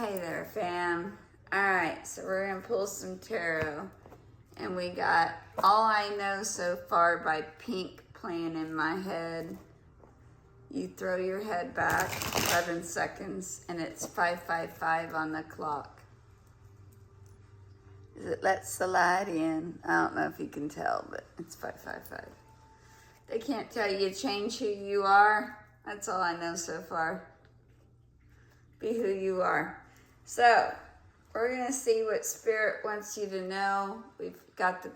Hey there, fam. Alright, so we're going to pull some tarot. And we got All I Know So Far by Pink playing in my head. You throw your head back 11 seconds and it's 5:55 on the clock. It lets the light in. I don't know if you can tell, but it's 5:55. They can't tell you to change who you are. That's all I know so far. Be who you are. So, we're going to see what Spirit wants you to know. We've got the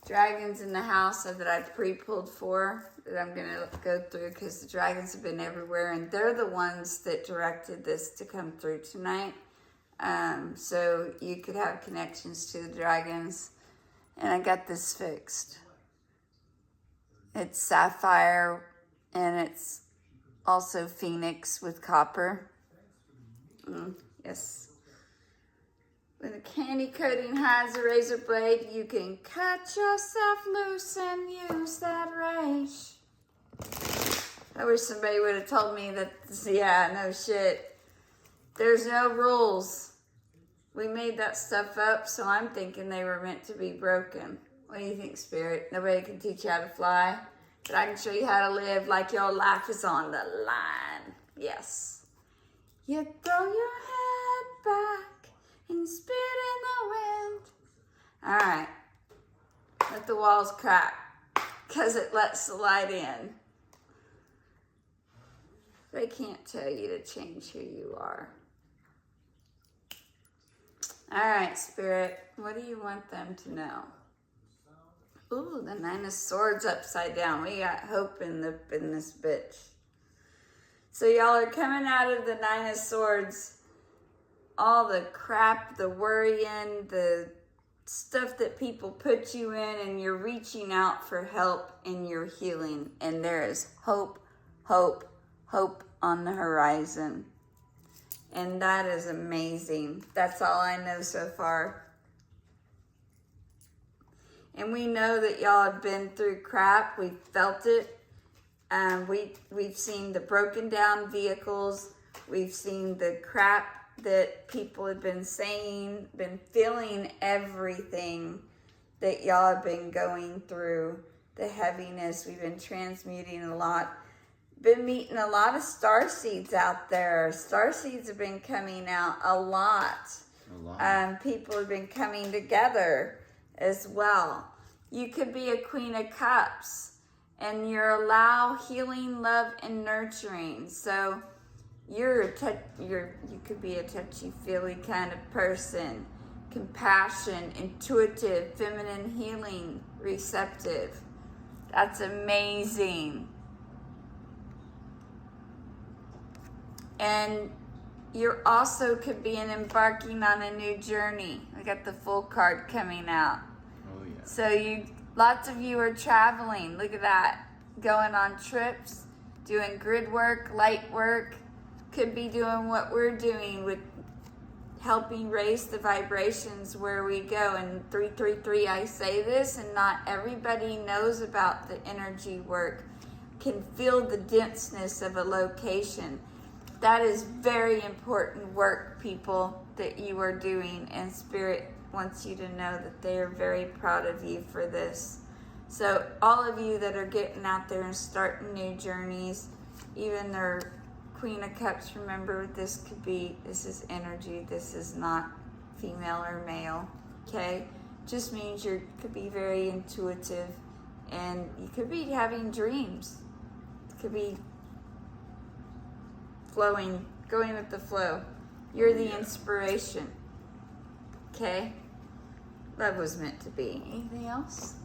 dragons in the house that I pre-pulled for that I'm going to go through because the dragons have been everywhere and they're the ones that directed this to come through tonight. So you could have connections to the dragons. And I got this fixed. It's sapphire and it's also phoenix with copper. Yes. When the candy coating has a razor blade, you can cut yourself loose and use that rage. I wish somebody would have told me that, yeah, no shit. There's no rules. We made that stuff up, so I'm thinking they were meant to be broken. What do you think, Spirit? Nobody can teach you how to fly, but I can show you how to live like your life is on the line. Yes. You throw your head back and spit in the wind. All right. Let the walls crack because it lets the light in. They can't tell you to change who you are. All right, Spirit. What do you want them to know? Ooh, the Nine of Swords upside down. We got hope in this bitch. So y'all are coming out of the Nine of Swords. All the crap, the worrying, the stuff that people put you in, and you're reaching out for help and you're healing. And there is hope, hope, hope on the horizon. And that is amazing. That's all I know so far. And we know that y'all have been through crap. We've felt it. We've seen the broken down vehicles. We've seen the crap that people have been saying, been feeling everything that y'all have been going through. The heaviness, we've been transmuting a lot. Been meeting a lot of star seeds out there. Star seeds have been coming out a lot. People have been coming together as well. You could be a Queen of Cups. And you're allow healing, love, and nurturing. So you could be a touchy-feely kind of person. Compassion, intuitive, feminine healing, receptive. That's amazing. And you also could be embarking on a new journey. We got the Fool card coming out. Oh, yeah. So lots of you are traveling. Look at that. Going on trips, doing grid work, light work. Could be doing what we're doing with helping raise the vibrations where we go. And 333, I say this, and not everybody knows about the energy work. Can feel the denseness of a location. That is very important work, people, that you are doing. And Spirit wants you to know that they are very proud of you for this. So all of you that are getting out there and starting new journeys, even their Queen of Cups, remember this is energy. This is not female or male, okay? Just means you could be very intuitive and you could be having dreams. It could be flowing, going with the flow. You're the inspiration, okay? Love was meant to be. Anything else?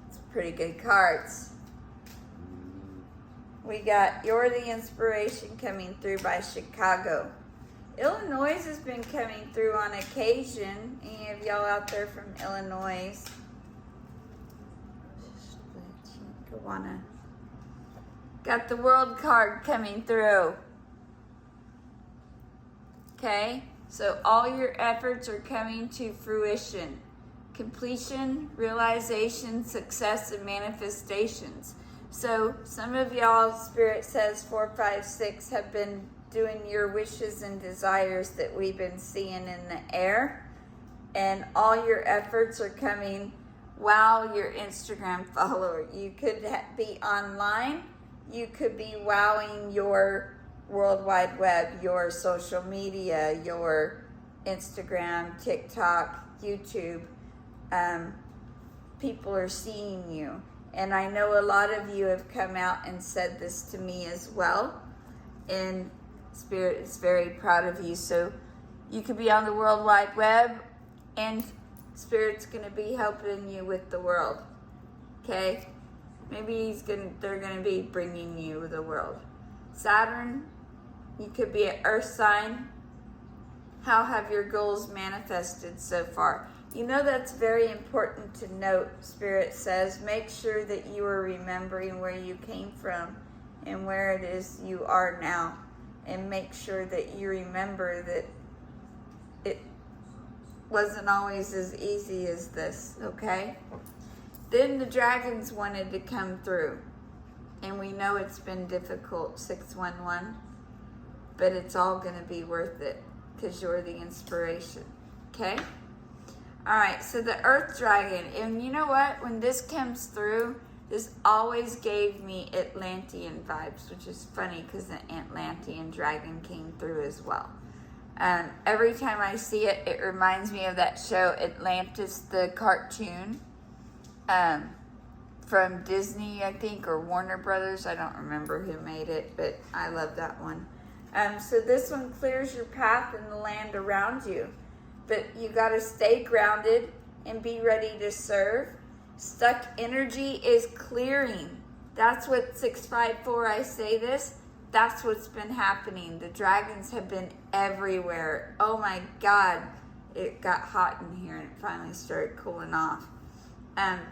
It's pretty good cards. We got You're the Inspiration coming through by Chicago. Illinois has been coming through on occasion. Any of y'all out there from Illinois? Got the World card coming through. Okay? So all your efforts are coming to fruition. Completion, realization, success, and manifestations. So some of y'all, Spirit says 4, 5, 6 have been doing your wishes and desires that we've been seeing in the air. And all your efforts are coming wow your Instagram follower. You could be online. You could be wowing your World Wide Web, your social media, your Instagram, TikTok, YouTube. People are seeing you. And I know a lot of you have come out and said this to me as well. And Spirit is very proud of you. So you could be on the World Wide Web, and Spirit's going to be helping you with the world. Okay? Maybe they're going to be bringing you the world. Saturn, you could be an earth sign. How have your goals manifested so far? You know, that's very important to note. Spirit says, make sure that you are remembering where you came from and where it is you are now. And make sure that you remember that it wasn't always as easy as this, okay? Then the dragons wanted to come through. And we know it's been difficult, 611. But it's all going to be worth it because you're the inspiration, okay? All right, so the Earth Dragon. And you know what? When this comes through, this always gave me Atlantean vibes, which is funny because the Atlantean dragon came through as well. Every time I see it, it reminds me of that show Atlantis, the cartoon, from Disney, I think, or Warner Brothers. I don't remember who made it, but I love that one. So this one clears your path and the land around you. But you got to stay grounded and be ready to serve. Stuck energy is clearing. That's what 654, I say this. That's what's been happening. The dragons have been everywhere. Oh my God. It got hot in here and it finally started cooling off.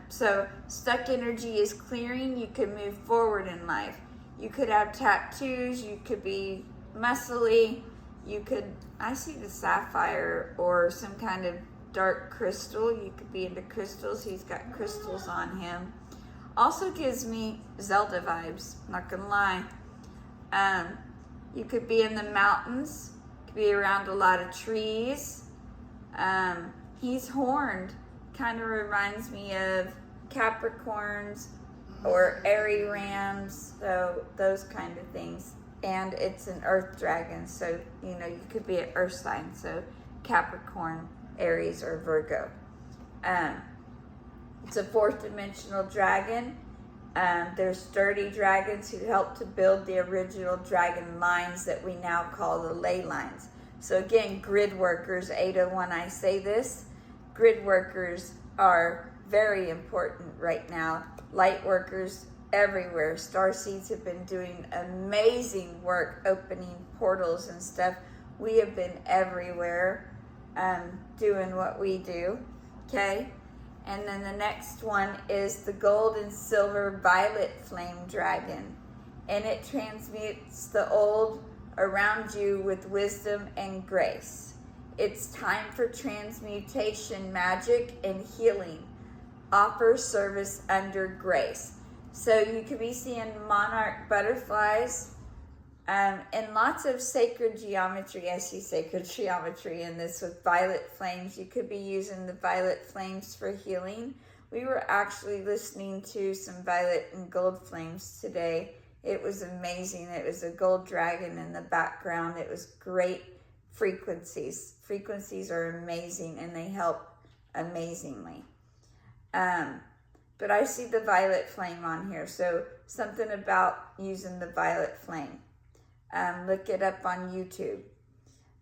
So stuck energy is clearing. You can move forward in life. You could have tattoos. You could be muscly. You could, I see the sapphire or some kind of dark crystal. You could be into crystals. He's got crystals on him. Also gives me Zelda vibes, not gonna lie. You could be in the mountains. Could be around a lot of trees. He's horned. Kind of reminds me of Capricorns or airy rams. So those kind of things. And it's an earth dragon, so you know you could be an earth sign, so Capricorn, Aries, or Virgo. It's a fourth dimensional dragon. There's sturdy dragons who helped to build the original dragon lines that we now call the ley lines. So again, grid workers, 801, I say this. Grid workers are very important right now. Light workers everywhere. Starseeds have been doing amazing work opening portals and stuff. We have been everywhere doing what we do, okay? And then the next one is the gold and silver violet flame dragon. And it transmutes the old around you with wisdom and grace. It's time for transmutation, magic, and healing. Offer service under grace. So you could be seeing monarch butterflies and lots of sacred geometry. I see sacred geometry in this with violet flames. You could be using the violet flames for healing. We were actually listening to some violet and gold flames today. It was amazing. It was a gold dragon in the background. It was great frequencies. Frequencies are amazing and they help amazingly. But I see the violet flame on here. So something about using the violet flame. Look it up on YouTube.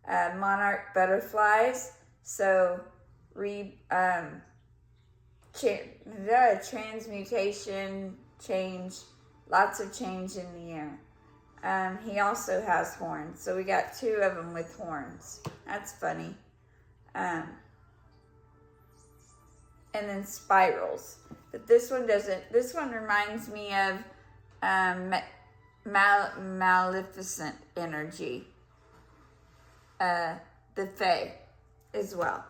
Monarch butterflies. So transmutation, change, lots of change in the air. He also has horns. So we got two of them with horns. That's funny. And then spirals. But this one doesn't. This one reminds me of Maleficent energy. The Fae as well.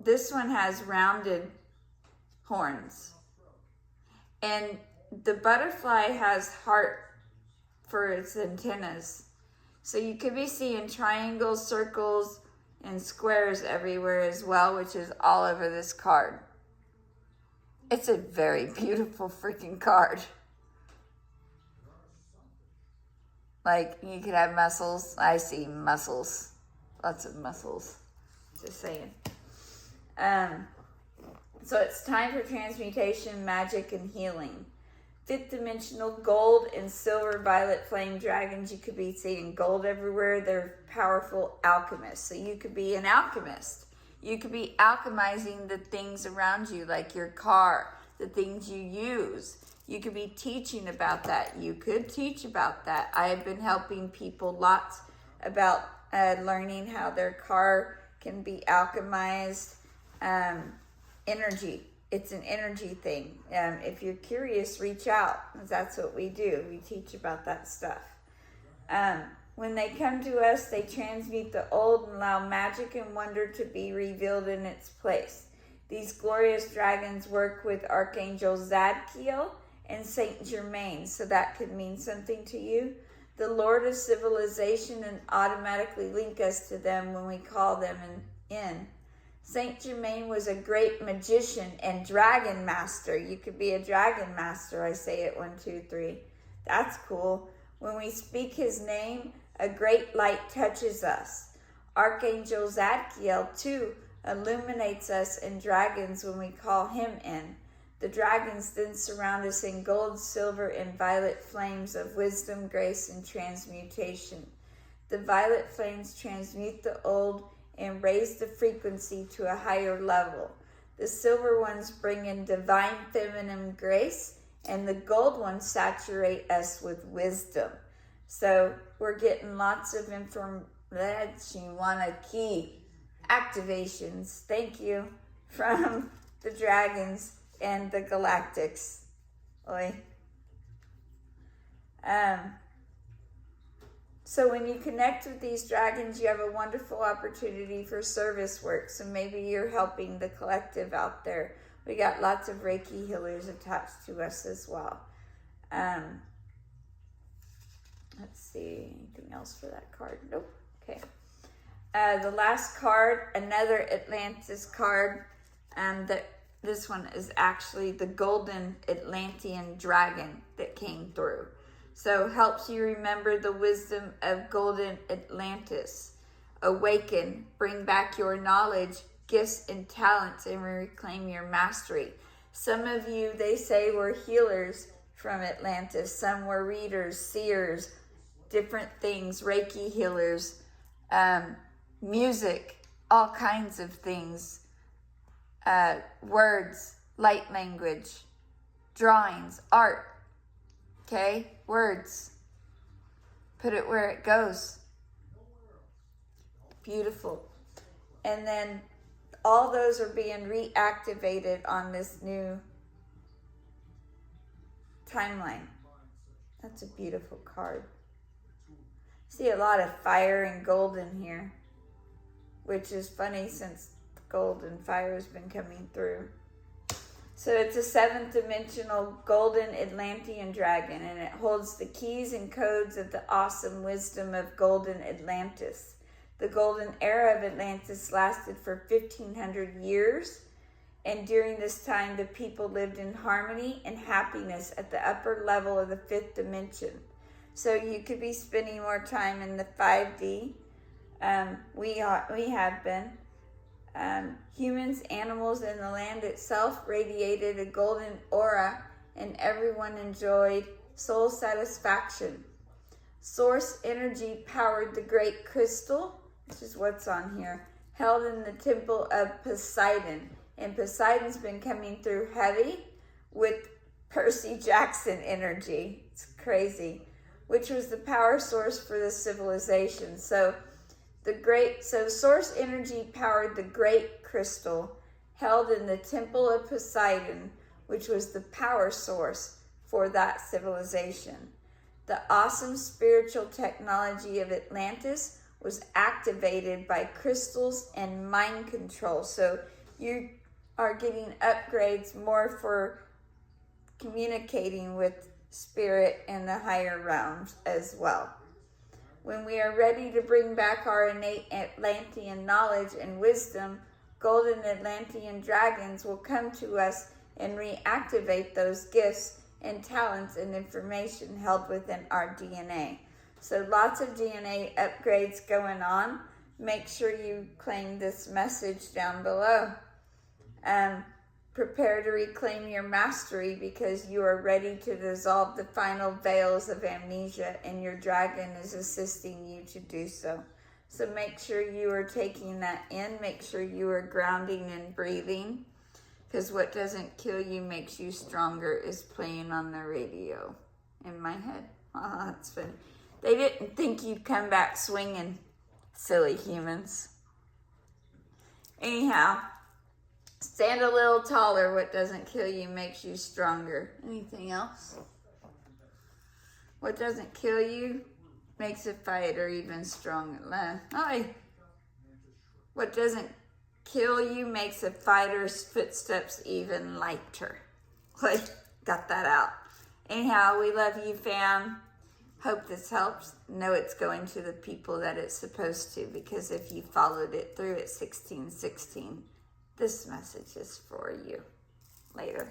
This one has rounded horns. And the butterfly has heart for its antennas. So you could be seeing triangles, circles, and squares everywhere as well, which is all over this card. It's a very beautiful freaking card. Like, you could have muscles. I see muscles. Lots of muscles. Just saying. So it's time for transmutation, magic, and healing. Fifth dimensional gold and silver violet flame dragons. You could be seeing gold everywhere. They're powerful alchemists. So you could be an alchemist. You could be alchemizing the things around you, like your car, the things you use. You could be teaching about that. You could teach about that. I have been helping people lots about learning how their car can be alchemized. Energy. It's an energy thing. If you're curious, reach out. That's what we do. We teach about that stuff. When they come to us, they transmute the old and allow magic and wonder to be revealed in its place. These glorious dragons work with Archangel Zadkiel and Saint Germain, so that could mean something to you. The Lord of Civilization, and automatically link us to them when we call them in. Saint Germain was a great magician and dragon master. You could be a dragon master. I say it 1, 2, 3. That's cool. When we speak his name, a great light touches us. Archangel Zadkiel, too, illuminates us and dragons when we call him in. The dragons then surround us in gold, silver, and violet flames of wisdom, grace, and transmutation. The violet flames transmute the old and raise the frequency to a higher level. The silver ones bring in divine feminine grace, and the gold ones saturate us with wisdom. So we're getting lots of information. You want a key activations. Thank you from the dragons and the galactics. Oi. So when you connect with these dragons, you have a wonderful opportunity for service work. So maybe you're helping the collective out there. We got lots of Reiki healers attached to us as well. Let's see, anything else for that card? Nope. Okay. The last card, another Atlantis card. This one is actually the golden Atlantean dragon that came through. So helps you remember the wisdom of golden Atlantis. Awaken, bring back your knowledge, gifts, and talents, and reclaim your mastery. Some of you, they say, were healers from Atlantis. Some were readers, seers, different things, Reiki healers, music, all kinds of things, words, light language, drawings, art. Okay, words. Put it where it goes. Beautiful. And then all those are being reactivated on this new timeline. That's a beautiful card. See a lot of fire and gold in here, which is funny since gold and fire has been coming through. So it's a 7th dimensional golden Atlantean dragon, and it holds the keys and codes of the awesome wisdom of golden Atlantis. The golden era of Atlantis lasted for 1,500 years, and during this time the people lived in harmony and happiness at the upper level of the 5th dimension. So you could be spending more time in the 5D. We have been. Humans, animals, and the land itself radiated a golden aura, and everyone enjoyed soul satisfaction. Source energy powered the great crystal, which is what's on here, held in the temple of Poseidon. And Poseidon's been coming through heavy with Percy Jackson energy. It's crazy. Which was the power source for the civilization. So source energy powered the great crystal held in the temple of Poseidon, which was the power source for that civilization. The awesome spiritual technology of Atlantis was activated by crystals and mind control. So you are getting upgrades more for communicating with spirit in the higher realms as well. When we are ready to bring back our innate Atlantean knowledge and wisdom, golden Atlantean dragons will come to us and reactivate those gifts and talents and information held within our DNA. So lots of DNA upgrades going on. Make sure you claim this message down below. Prepare to reclaim your mastery because you are ready to dissolve the final veils of amnesia, and your dragon is assisting you to do so. So make sure you are taking that in. Make sure you are grounding and breathing, because what doesn't kill you makes you stronger is playing on the radio in my head. Oh, that's funny. They didn't think you'd come back swinging, silly humans. Anyhow, stand a little taller. What doesn't kill you makes you stronger. Anything else? What doesn't kill you makes a fighter even stronger. What doesn't kill you makes a fighter's footsteps even lighter. Got that out. Anyhow, we love you, fam. Hope this helps. Know it's going to the people that it's supposed to, because if you followed it through at 1616, this message is for you. Later.